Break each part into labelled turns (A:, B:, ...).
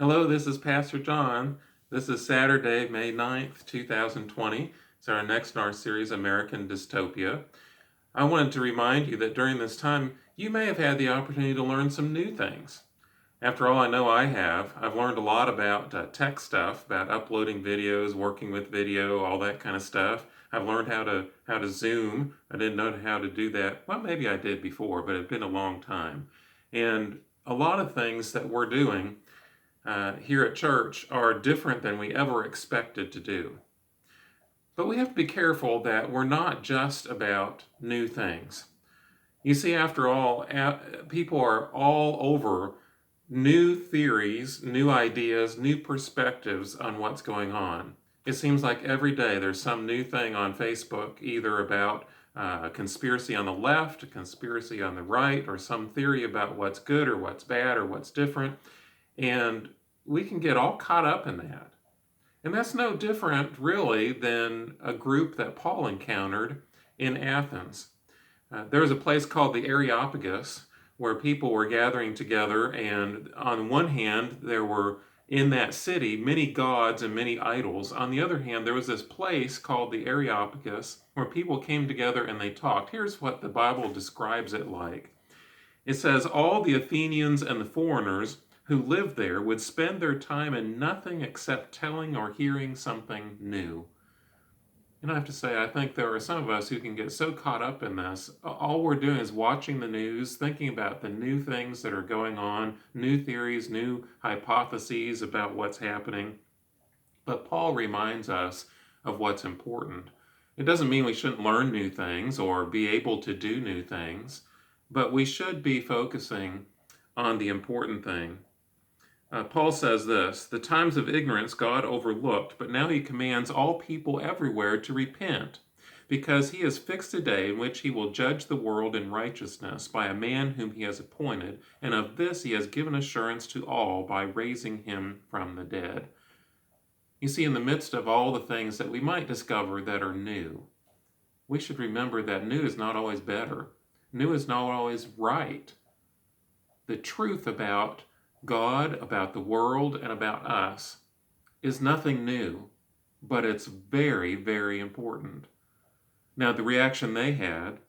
A: Hello, this is Pastor John. This is Saturday, May 9th, 2020. It's our next in our series, American Dystopia. I wanted to remind you that during this time, you may have had the opportunity to learn some new things. After all, I know I have. I've learned a lot about tech stuff, about uploading videos, working with video, all that kind of stuff. I've learned how to Zoom. I didn't know how to do that. Well, maybe I did before, but it's been a long time. And a lot of things that we're doing here at church are different than we ever expected to do. But we have to be careful that we're not just about new things. You see, after all, people are all over new theories, new ideas, new perspectives on what's going on. It seems like every day there's some new thing on Facebook, either about a conspiracy on the left, a conspiracy on the right, or some theory about what's good or what's bad or what's different. And we can get all caught up in that. And that's no different, really, than a group that Paul encountered in Athens. There was a place called the Areopagus where people were gathering together, and on one hand, there were in that city many gods and many idols. On the other hand, there was this place called the Areopagus where people came together and they talked. Here's what the Bible describes it like. It says, all the Athenians and the foreigners who lived there would spend their time in nothing except telling or hearing something new. And I have to say, I think there are some of us who can get so caught up in this. All we're doing is watching the news, thinking about the new things that are going on, new theories, new hypotheses about what's happening. But Paul reminds us of what's important. It doesn't mean we shouldn't learn new things or be able to do new things, but we should be focusing on the important thing. Paul says this, the times of ignorance God overlooked, but now he commands all people everywhere to repent, because he has fixed a day in which he will judge the world in righteousness by a man whom he has appointed, and of this he has given assurance to all by raising him from the dead. You see, in the midst of all the things that we might discover that are new, we should remember that new is not always better. New is not always right. The truth about God, about the world, and about us is nothing new, but it's very, very important. Now, the reaction they had,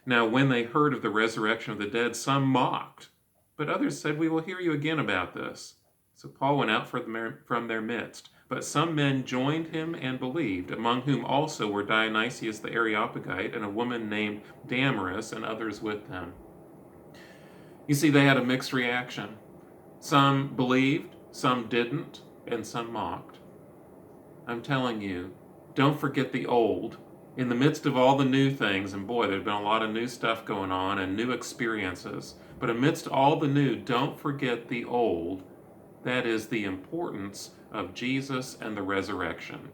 A: now when they heard of the resurrection of the dead, some mocked, but others said, we will hear you again about this. So Paul went out from their midst, but some men joined him and believed, among whom also were Dionysius the Areopagite and a woman named Damaris and others with them. You see, they had a mixed reaction. Some believed, some didn't, and some mocked. I'm telling you, don't forget the old. In the midst of all the new things, and boy, there's been a lot of new stuff going on and new experiences, but amidst all the new, don't forget the old. That is the importance of Jesus and the resurrection.